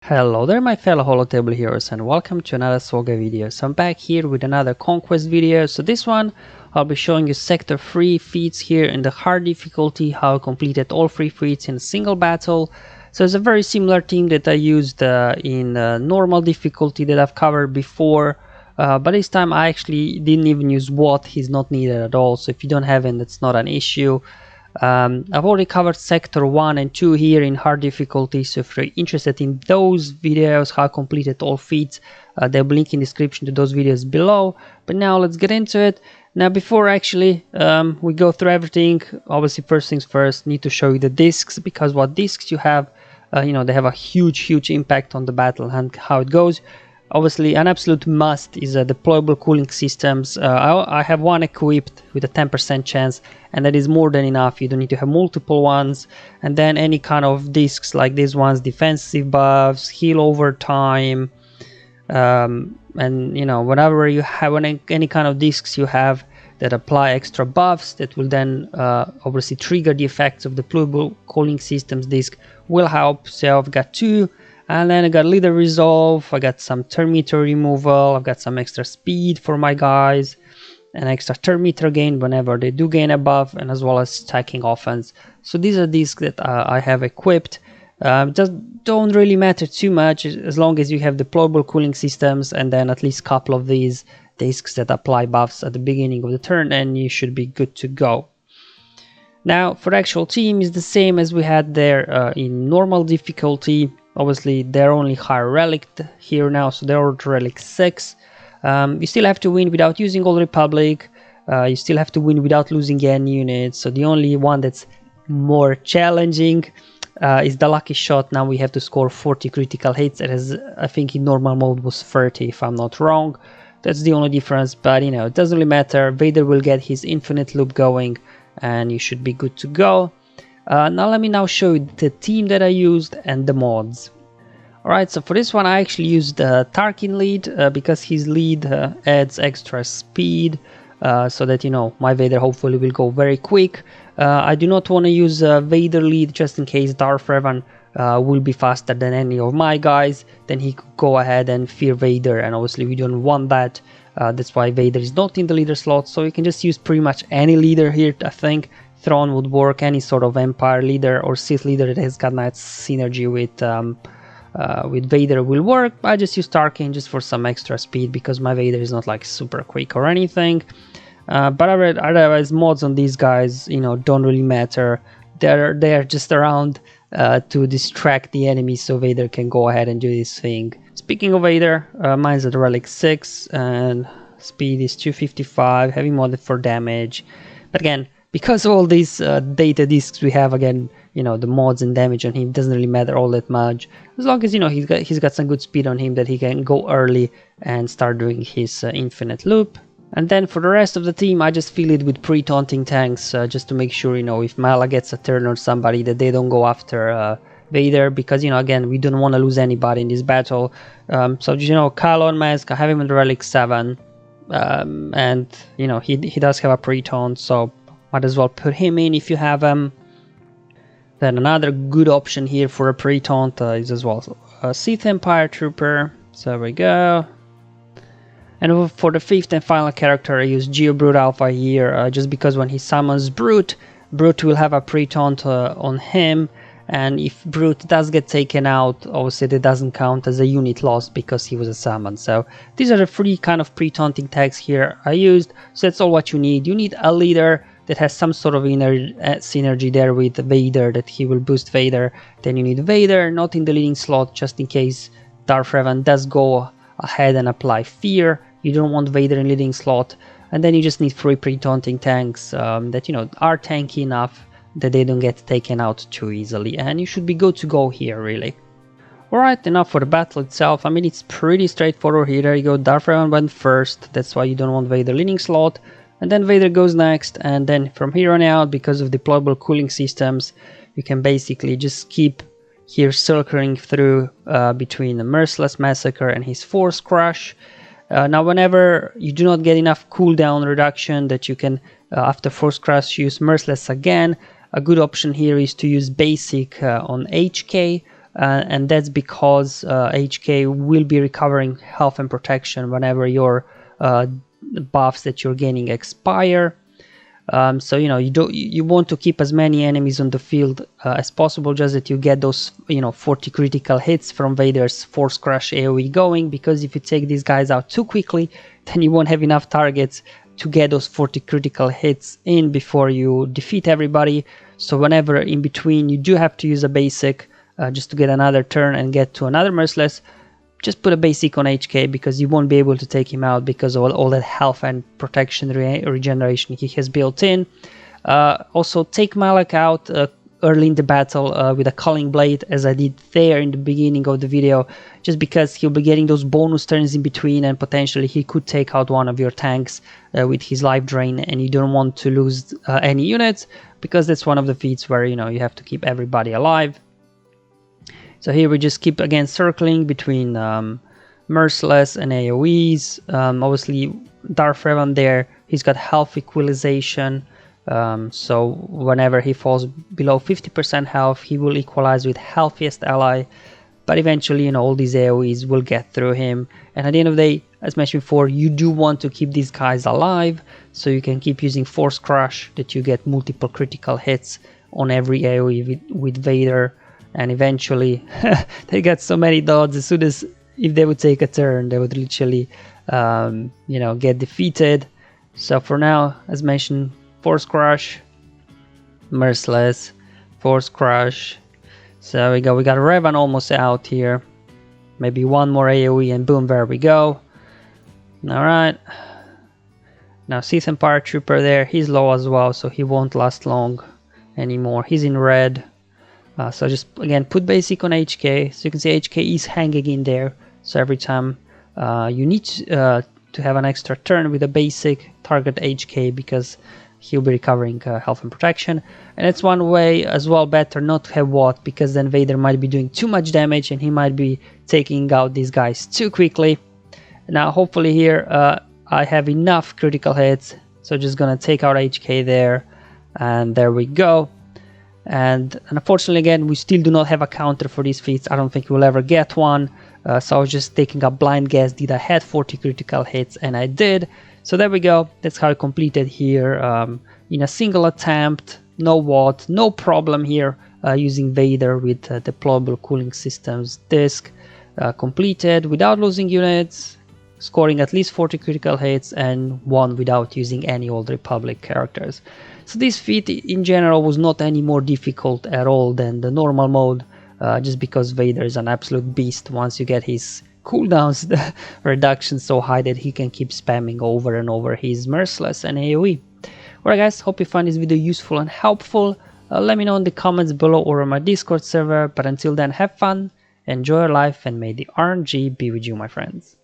Hello there my fellow holotable heroes and welcome to another SWGOH video. So I'm back here with another Conquest video. So this one I'll be showing you Sector 3 feats here in the hard difficulty, how I completed all 3 feats in a single battle. So it's a very similar team that I used in normal difficulty that I've covered before. But this time I actually didn't even use what, he's not needed at all. So if you don't have him, that's not an issue. I've already covered Sector 1 and 2 here in hard difficulty, so if you're interested in those videos, how I completed all feats, there'll be a link in the description to those videos below. But now let's get into it. Now before actually we go through everything, obviously first things first, need to show you the discs, because what discs you have, they have a huge impact on the battle and how it goes. Obviously an absolute must is deployable cooling systems. I have one equipped with a 10% chance, and that is more than enough. You don't need to have multiple ones. And then any kind of discs like these ones, defensive buffs, heal over time, and whenever you have any kind of discs you have that apply extra buffs, that will then obviously trigger the effects of the deployable cooling systems disc, will help. So I've got 2. And then I got leader resolve, I got some turn meter removal, I've got some extra speed for my guys, and extra turn meter gain whenever they do gain a buff, and as well as stacking offense. So these are discs that I have equipped. Just don't really matter too much as long as you have deployable cooling systems and then at least a couple of these discs that apply buffs at the beginning of the turn, and you should be good to go. Now for the actual team is the same as we had there in normal difficulty. Obviously they're only higher relic here now, so they're relic 6. You still have to win without using Old Republic. You still have to win without losing any units. So the only one that's more challenging is the lucky shot. Now we have to score 40 critical hits, as I think in normal mode was 30 if I'm not wrong. That's the only difference, but it doesn't really matter. Vader will get his infinite loop going and you should be good to go. Now let me show you the team that I used and the mods. Alright, so for this one I actually used Tarkin lead because his lead adds extra speed, so that my Vader hopefully will go very quick. I do not want to use Vader lead just in case Darth Revan will be faster than any of my guys. Then he could go ahead and fear Vader, and obviously we don't want that. That's why Vader is not in the leader slot, so you can just use pretty much any leader here. I think Thrawn would work, any sort of Empire leader or Sith leader that has got nice synergy with Vader will work. I just use Tarkin just for some extra speed because my Vader is not like super quick or anything. But otherwise mods on these guys, don't really matter. They're just around to distract the enemy so Vader can go ahead and do this thing. Speaking of Vader, mine's at relic 6 and speed is 255, heavy modded for damage. But again, because all these data discs we have, again, the mods and damage on him doesn't really matter all that much, as long as he's got some good speed on him that he can go early and start doing his infinite loop. And then for the rest of the team I just fill it with pre-taunting tanks, just to make sure if Mala gets a turn or somebody, that they don't go after Vader, because again, we don't want to lose anybody in this battle. So Kylo on Mask, I have him in relic 7, and he does have a pre-taunt, so might as well put him in if you have him. Then another good option here for a pre-taunt is as well a Sith Empire Trooper. So there we go. And for the 5th and final character I use Geo Brute Alpha here, just because when he summons Brute will have a pre-taunt on him, and if Brute does get taken out, obviously that doesn't count as a unit lost because he was a summon. So these are the 3 kind of pre-taunting tags here I used. So that's all what you need. You need a leader that has some sort of inner synergy there with Vader, that he will boost Vader. Then you need Vader not in the leading slot, just in case Darth Revan does go ahead and apply fear. You don't want Vader in leading slot. And then you just need 3 pre-taunting tanks that are tanky enough that they don't get taken out too easily, and you should be good to go here, really. Alright, enough for the battle itself. I mean, it's pretty straightforward here. There you go, Darth Revan went first, that's why you don't want Vader leading slot. And then Vader goes next, and then from here on out, because of deployable cooling systems, you can basically just keep here circling through between the Merciless Massacre and his Force Crush. Now whenever you do not get enough cooldown reduction that you can, after Force Crush, use Merciless again, a good option here is to use Basic on HK, and that's because HK will be recovering health and protection whenever your buffs that you're gaining expire. So you want to keep as many enemies on the field as possible, just that you get those 40 critical hits from Vader's Force Crush AoE going, because if you take these guys out too quickly, then you won't have enough targets to get those 40 critical hits in before you defeat everybody. So whenever in between you do have to use a basic just to get another turn and get to another Merciless, just put a basic on HK, because you won't be able to take him out because of all that health and protection regeneration he has built in. Also take Malak out early in the battle with a Culling Blade, as I did there in the beginning of the video, just because he'll be getting those bonus turns in between, and potentially he could take out one of your tanks with his life drain, and you don't want to lose any units, because that's one of the feats where you have to keep everybody alive. So here we just keep again circling between Merciless and AoEs. Obviously Darth Revan there, he's got health equalization, so whenever he falls below 50% health, he will equalize with healthiest ally. But eventually, all these AoEs will get through him, and at the end of the day, as mentioned before, you do want to keep these guys alive, so you can keep using Force Crush, that you get multiple critical hits on every AoE with Vader. And eventually they got so many dodges, as soon as if they would take a turn, they would literally get defeated. So for now, as mentioned, Force Crush, Merciless, Force Crush. So we got Revan almost out here, maybe one more AoE and boom, there we go. All right, now Sith Empire Trooper there, he's low as well, so he won't last long anymore. He's in red. So just again put basic on HK, so you can see HK is hanging in there, so every time you need to have an extra turn with a basic, target HK, because he'll be recovering health and protection. And it's one way as well better not to have what, because then Vader might be doing too much damage and he might be taking out these guys too quickly. Now hopefully here I have enough critical hits, so just gonna take out HK there, and there we go. And unfortunately, again, we still do not have a counter for these feats. I don't think we'll ever get one. So I was just taking a blind guess, did I had 40 critical hits, and I did. So there we go. That's how I completed here in a single attempt. No problem here using Vader with deployable cooling systems disc. Completed without losing units, scoring at least 40 critical hits, and won without using any Old Republic characters. So this feat in general was not any more difficult at all than the normal mode, just because Vader is an absolute beast once you get his cooldowns reduction so high that he can keep spamming over and over his Merciless and AoE. Alright guys, hope you find this video useful and helpful. Let me know in the comments below or on my Discord server, but until then, have fun, enjoy your life, and may the RNG be with you, my friends.